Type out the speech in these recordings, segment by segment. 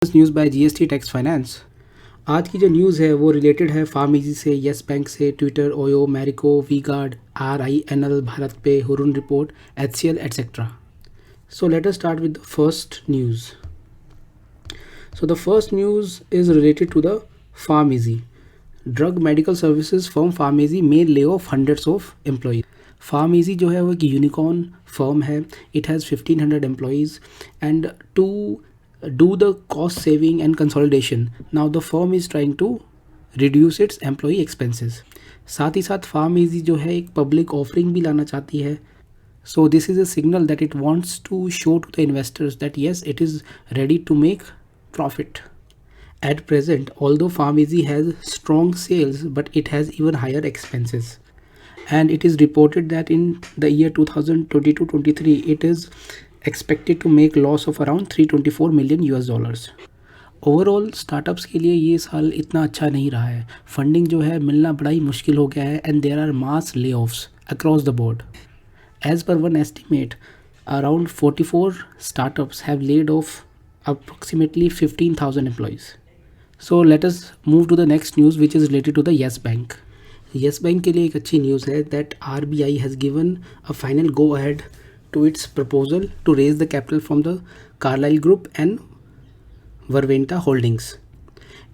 News bye GST tax finance. आज की जो न्यूज़ है वो रिलेटेड है फार्म से, येस बैंक से, Twitter, OYO, Marico, V Guard, RINL, BharatPe, Hurun report, HCL etcetera. So let us start with the first news. So the first news is related to the PharmEasy. Drug medical services firm PharmEasy may lay off hundreds of employees. PharmEasy जो है वो एक unicorn firm है. It has 1500 employees and to do the cost saving and consolidation, now the firm is trying to reduce its employee expenses. साथ ही साथ PharmEasy जो है एक पब्लिक ऑफरिंग भी लाना चाहती है. So this is a signal that it wants to show to the investors that yes, it is ready to make profit. At present, although PharmEasy has strong sales, but it has even higher expenses. And it is reported that in the year 2022-23, it is expected to make loss of around $324 million. Overall startups के लिए ये साल इतना अच्छा नहीं रहा है. Funding जो है मिलना बड़ा ही मुश्किल हो गया है एंड देयर आर मास ले offs across the board. As per one estimate, around 44 startups have laid off approximately 15,000 employees. So let us move to the next news, which is related to the Yes Bank. Yes Bank के लिए एक अच्छी news है that RBI has given a final go ahead to its proposal to raise the capital from the Carlyle Group and Verventa Holdings.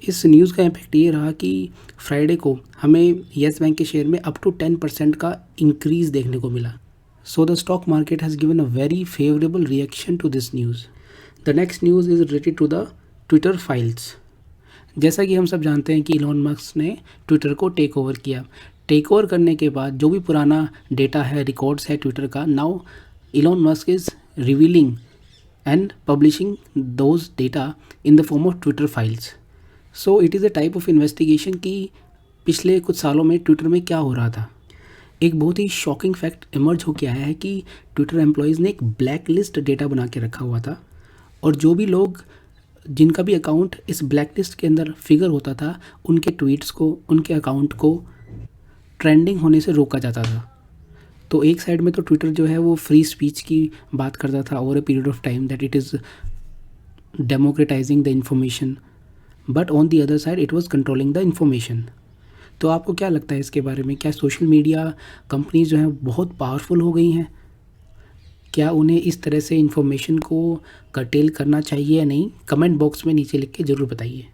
इस news का impact ये रहा कि फ्राइडे को हमें येस बैंक के शेयर में अप टू 10% का इंक्रीज़ देखने को मिला. So the stock market has given a very favorable reaction to this news. The next news is related to the Twitter files. जैसा कि हम सब जानते हैं कि इलॉन मस्क ने ट्विटर को टेक ओवर किया. टेक ओवर करने के बाद जो भी पुराना डेटा है, रिकॉर्ड्स है ट्विटर का, now Elon Musk is revealing and publishing those data in the form of Twitter files. So it is a type of investigation कि पिछले कुछ सालों में ट्विटर में क्या हो रहा था. एक बहुत ही शॉकिंग फैक्ट इमर्ज हो के आया है कि ट्विटर एम्प्लॉयज़ ने एक ब्लैक लिस्ट डेटा बना के रखा हुआ था और जो भी लोग जिनका भी अकाउंट इस ब्लैक लिस्ट के अंदर फिगर होता था, उनके ट्वीट्स को, उनके अकाउंट को ट्रेंडिंग होने से रोका जाता था. तो एक साइड में तो ट्विटर जो है वो फ्री स्पीच की बात करता था over a period of time that it is democratising the information, but on the other side it was controlling the information. तो आपको क्या लगता है इसके बारे में? क्या सोशल मीडिया कंपनीज जो हैं बहुत पावरफुल हो गई हैं? क्या उन्हें इस तरह से इन्फॉर्मेशन को कर्टेल करना चाहिए या नहीं? कमेंट बॉक्स में नीचे लिख के ज़रूर बताइए.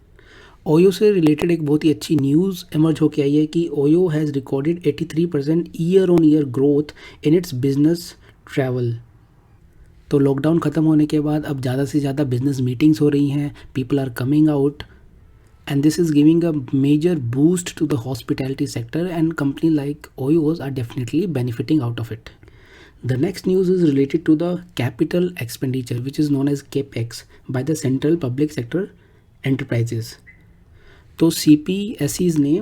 ओयो से रिलेटेड एक बहुत ही अच्छी न्यूज़ इमर्ज होके आई है कि OYO has recorded 83% year-on-year growth in its business travel. तो लॉकडाउन ख़त्म होने के बाद अब ज़्यादा से ज़्यादा बिजनेस मीटिंग्स हो रही हैं, people are coming out, and this is giving a major boost to the hospitality sector, and company like Oyos are definitely benefiting out of it. The next news is related to the capital expenditure, which is known as capex by the central public sector enterprises. तो CPSEs ने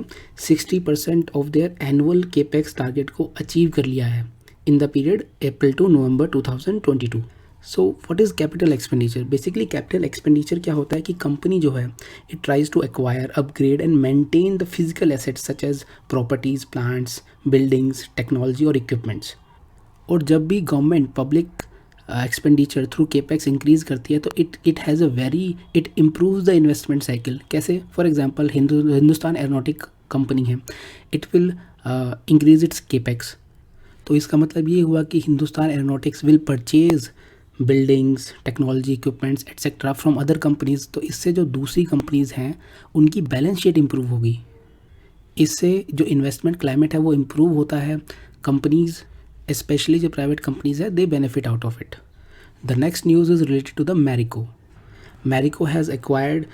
60% of their annual capex target को achieve कर लिया है in the period April to November 2022. So what is capital expenditure? Basically capital expenditure क्या होता है कि कंपनी जो है it tries to acquire, upgrade and maintain the physical assets such as properties, plants, buildings, technology और equipments. और जब भी government public expenditure through capex increase करती है तो it improves the investment cycle. कैसे? For example Hindustan aeronautic company है, it will increase its capex. तो इसका मतलब ये हुआ कि Hindustan aeronautics will purchase buildings, technology, equipments etcetera from other companies. तो इससे जो दूसरी कंपनीज़ हैं उनकी बैलेंस शीट इम्प्रूव होगी. इससे जो इन्वेस्टमेंट क्लाइमेट है वो इम्प्रूव होता है. कंपनीज़, स्पेशली जो प्राइवेट कंपनीज़ है, they benefit out of it. The next news is related to the Marico. Marico has acquired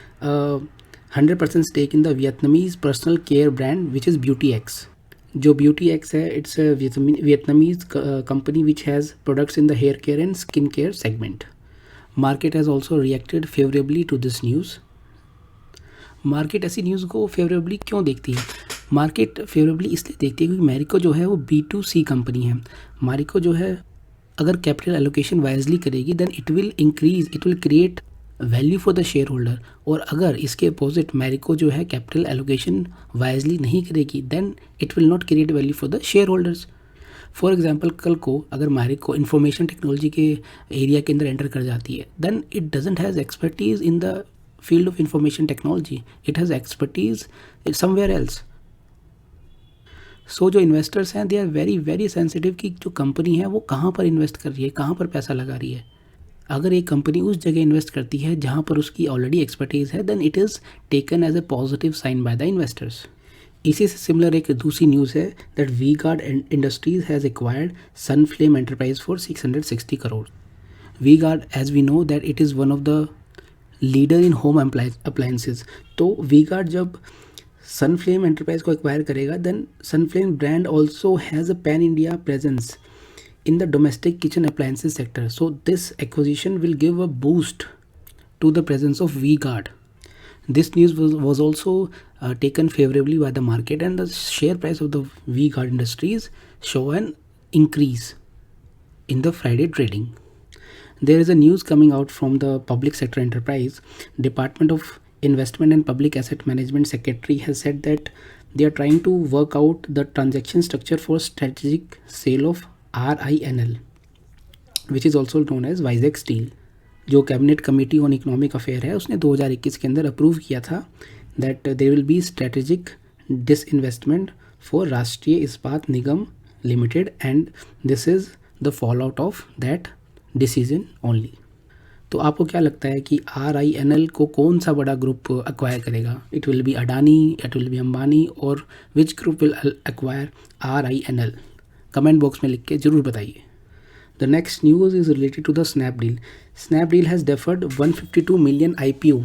100% stake in the Vietnamese personal care brand which is beauty X. जो beauty X है, it's Vietnamese company which has products in the hair care and skin care segment. Market has also reacted favourably to this news. Market ऐसी news को favourably क्यों देखती है? Market favourably इसलिए देखती है क्योंकि मैरिको जो है वो B2C कंपनी है. मैरिको जो है अगर कैपिटल एलोकेशन वाइजली करेगी then it will create value for the shareholder. और अगर इसके अपोजिट मैरिको जो है कैपिटल एलोकेशन वाइजली नहीं करेगी then it will not create value for the shareholders. For example कल को अगर मैरिको इंफॉर्मेशन टेक्नोलॉजी के एरिया के अंदर एंटर कर जाती है then it doesn't has expertise in the field of information technology. It has expertise somewhere else. So जो इन्वेस्टर्स हैं they are very very sensitive कि जो कंपनी है वो कहाँ पर इन्वेस्ट कर रही है, कहाँ पर पैसा लगा रही है. अगर एक कंपनी उस जगह इन्वेस्ट करती है जहाँ पर उसकी ऑलरेडी एक्सपर्टीज़ है, then it is taken as a positive sign by the investors. इसी से सिमिलर एक दूसरी न्यूज़ है that V Guard industries has acquired Sunflame enterprise for 660 crore. V Guard, as we know that it is one of the leader in home appliances. तो V Guard जब Sunflame enterprise को acquire करेगा, then Sunflame brand also has a pan India presence in the domestic kitchen appliances sector. So this acquisition will give a boost to the presence of V-Guard. This news was also taken favorably by the market, and the share price of the V-Guard Industries show an increase in the Friday trading. There is a news coming out from the public sector enterprise. Department of Investment and Public Asset Management Secretary has said that they are trying to work out the transaction structure for strategic sale of RINL, which is also known as Vizag steel. जो cabinet committee on economic affair है उसने 2021 के अंदर approve किया था that there will be strategic disinvestment for Rashtriya Ispat Nigam limited, and this is the fall out of that decision only. तो आपको क्या लगता है कि RINL को कौन सा बड़ा ग्रुप एक्वायर करेगा? It will be Adani, it will be Ambani, और which group will acquire RINL? Comment box में लिख के ज़रूर बताइए. The next news is related to the Snapdeal. Snapdeal has deferred 152 million IPO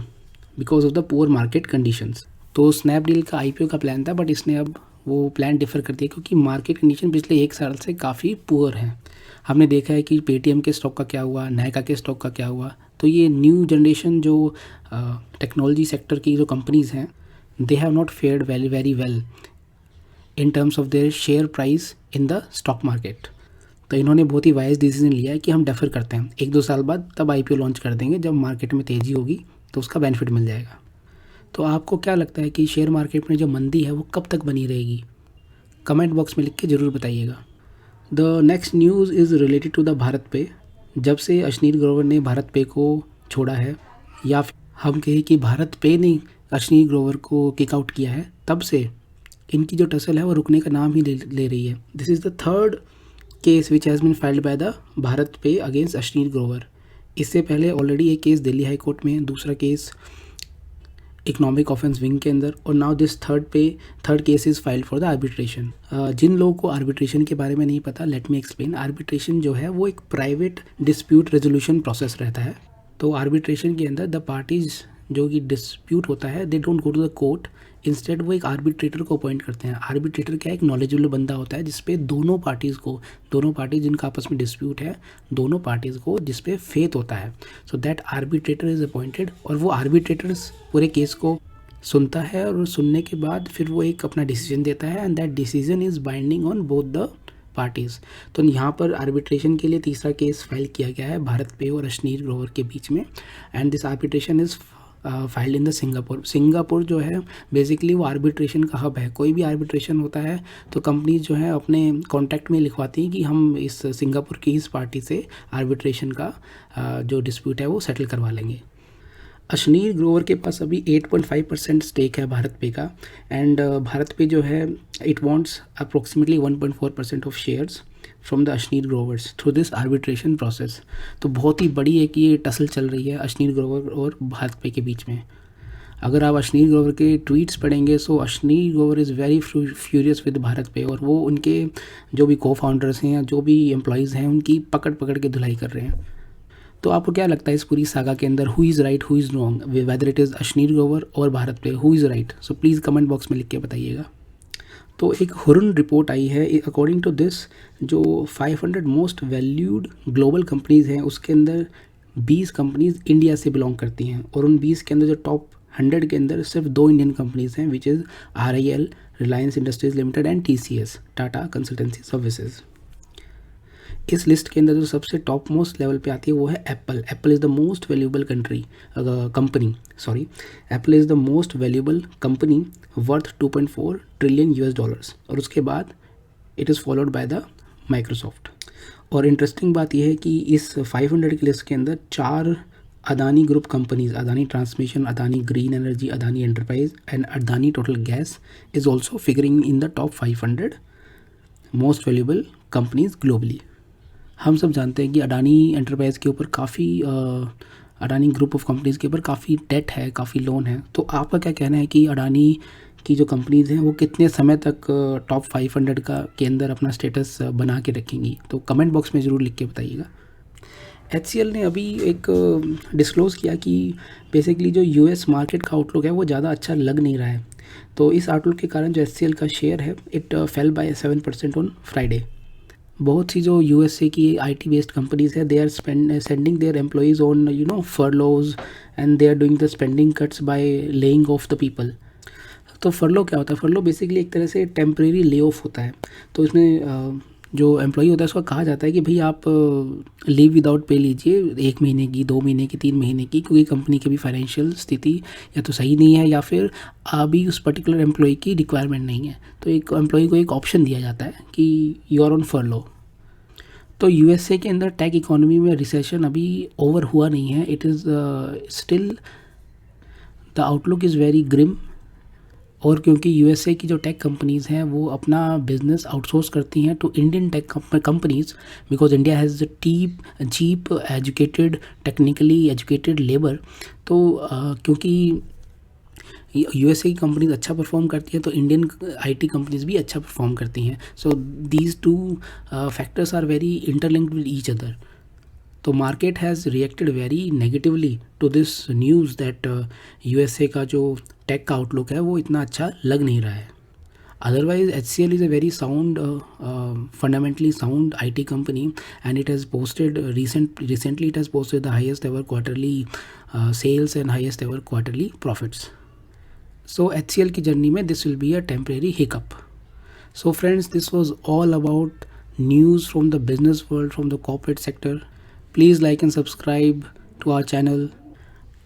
because of the poor market conditions. तो स्नैपडील का IPO का प्लान था, बट इसने अब वो प्लान डिफ़र कर दिया क्योंकि मार्केट कंडीशन पिछले 1 साल से काफ़ी पुअर हैं. हमने देखा है कि पेटीएम के स्टॉक का क्या हुआ, नायका के स्टॉक का क्या हुआ. तो ये न्यू जनरेशन जो टेक्नोलॉजी सेक्टर की जो कंपनीज़ हैं, they have not fared very well in terms of their share price in the stock market. तो इन्होंने बहुत ही वाइज डिसीजन लिया है कि हम डेफर करते हैं, 1-2 साल बाद तब IPO लॉन्च कर देंगे. जब मार्केट में तेज़ी होगी तो उसका बेनिफिट मिल जाएगा. तो आपको क्या लगता है कि शेयर मार्केट में जो मंदी है वो कब तक बनी रहेगी? कमेंट बॉक्स में लिख के ज़रूर बताइएगा. The next news is related to the BharatPe. जब से अश्नीर ग्रोवर ने भारत पे को छोड़ा है, या हम कहें कि भारत पे ने अश्नीर ग्रोवर को किक आउट किया है, तब से इनकी जो टसल है वो रुकने का नाम ही ले रही है. This is the third case which has been filed by the BharatPe against Ashneer Grover. इससे पहले ऑलरेडी एक केस दिल्ली हाई कोर्ट में, दूसरा केस इकोनॉमिक ऑफेंस विंग के अंदर, और now this third case is filed for the arbitration. जिन लोगों को आर्बिट्रेशन के बारे में नहीं पता, लेट मी एक्सप्लेन. आर्बिट्रेशन जो है वो एक प्राइवेट डिस्प्यूट रेजोल्यूशन प्रोसेस रहता है. तो आर्बिट्रेशन के अंदर द पार्टीज जो कि डिस्प्यूट होता है, they don't go to the court, instead वो एक आर्बिट्रेटर को अपॉइंट करते हैं. आर्बिट्रेटर क्या, एक नॉलेजेबल बंदा होता है जिसपे दोनों पार्टीज जिनका आपस में डिस्प्यूट है, दोनों पार्टीज़ को जिसपे फेथ होता है. So that arbitrator is appointed, और वो आर्बिट्रेटर्स पूरे केस को सुनता है, और सुनने के बाद फिर वो एक अपना डिसीजन देता है, and that decision is binding on both the parties. तो यहाँ पर आर्बिट्रेशन के लिए तीसरा केस फाइल किया गया है भारत पे और अश्नीर ग्रोवर के बीच में, and this arbitration is filed in the Singapore जो है बेसिकली वो आर्बिट्रेशन का हब है. कोई भी आर्बिट्रेशन होता है तो कंपनीज जो है अपने कॉन्ट्रैक्ट में लिखवाती हैं कि हम इस सिंगापुर की इस पार्टी से आर्बिट्रेशन का जो डिस्प्यूट है वो सेटल करवा लेंगे. अश्नीर ग्रोवर के पास अभी 8.5% स्टेक है भारत पे का, एंड भारत पे जो है it wants approximately 1.4% of shares from the Ashneer growers through this arbitration process. तो बहुत ही बड़ी एक ये टसल चल रही है अश्नीर ग्रोवर और भारत पे के बीच में. अगर आप अश्नीर ग्रोवर के ट्वीट्स पढ़ेंगे, so Ashneer Grover is very furious with BharatPe, और वो उनके जो भी को फाउंडर्स हैं या जो भी एम्प्लॉयज़ हैं उनकी पकड़ के धुलाई कर रहे हैं. तो आपको क्या लगता है इस पूरी सागा के अंदर who is right, who is wrong, whether it is Ashneer Grover और भारत पे, who is right? So please comment box में लिख के बताइएगा. तो एक हुरुन रिपोर्ट आई है, अकॉर्डिंग टू दिस जो 500 मोस्ट वैल्यूड ग्लोबल कंपनीज़ हैं उसके अंदर 20 कंपनीज़ इंडिया से बिलोंग करती हैं, और उन 20 के अंदर जो टॉप 100 के अंदर सिर्फ 2 इंडियन कंपनीज़ हैं, which is RIL, Reliance industries limited, and TCS, Tata consultancy services. इस लिस्ट के अंदर जो सबसे टॉप मोस्ट लेवल पे आती है वो है Apple. Apple is the most valuable company. Apple is the most valuable company worth $2.4 trillion. और उसके बाद it is followed by the Microsoft. और इंटरेस्टिंग बात यह है कि इस 500 की लिस्ट के अंदर 4 Adani Group companies, Adani Transmission, Adani Green Energy, Adani Enterprise, and Adani Total Gas is also figuring in the top 500 most valuable companies globally. हम सब जानते हैं कि अडानी एंटरप्राइज़ के ऊपर काफ़ी अडानी ग्रुप ऑफ कंपनीज़ के ऊपर काफ़ी डेट है, काफ़ी लोन है। तो आपका क्या कहना है कि अडानी की जो कंपनीज़ हैं वो कितने समय तक टॉप 500 का के अंदर अपना स्टेटस बना के रखेंगी? तो कमेंट बॉक्स में ज़रूर लिख के बताइएगा। HCL ने अभी एक डिस्क्लोज़ किया कि बेसिकली जो यूएस मार्केट का आउटलुक है वो ज़्यादा अच्छा लग नहीं रहा है। तो इस आउटलुक के कारण जो HCL का शेयर है it fell by 7% on Friday. बहुत सी जो यूएसए की आईटी बेस्ड कंपनीज है, they are sending their employees on furloughs and they are doing the spending cuts by laying off the people. तो फर्लो क्या होता है? फर्लो बेसिकली एक तरह से टेम्प्रेरी ले ऑफ होता है। तो इसमें जो एम्प्लॉई होता है उसको कहा जाता है कि भाई आप लीव विदाउट पे लीजिए, 1 महीने की, 2 महीने की, 3 महीने की, क्योंकि कंपनी की भी फाइनेंशियल स्थिति या तो सही नहीं है या फिर अभी उस पर्टिकुलर एम्प्लॉई की रिक्वायरमेंट नहीं है। तो एक एम्प्लॉई को एक ऑप्शन दिया जाता है कि यू आर ऑन फर्लो। तो यूएसए के अंदर टेक इकोनॉमी में रिसेशन अभी ओवर हुआ नहीं है। It is still the outlook is very grim. और क्योंकि यूएसए की जो टेक कंपनीज़ हैं वो अपना बिजनेस आउटसोर्स करती हैं to Indian tech companies, because India has cheap educated, technically educated labour. तो क्योंकि यूएसए की कंपनीज अच्छा परफॉर्म करती है तो इंडियन आईटी कंपनीज भी अच्छा परफॉर्म करती हैं। So these two factors are very interlinked with each other. तो market has reacted very negatively to this news that USA का जो टेक का आउटलुक है वो इतना अच्छा लग नहीं रहा है। Otherwise, HCL is a very sound, fundamentally sound IT company, and it has posted recently. It has posted the highest ever quarterly sales and highest ever quarterly profits. So HCL की journey में this will be a temporary hiccup. So friends, this was all about news from the business world, from the corporate sector. Please like and subscribe to our channel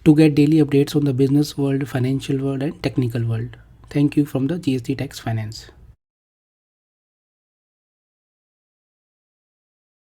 to get daily updates on the business world, financial world, and technical world. Thank you from the GST Tax Finance.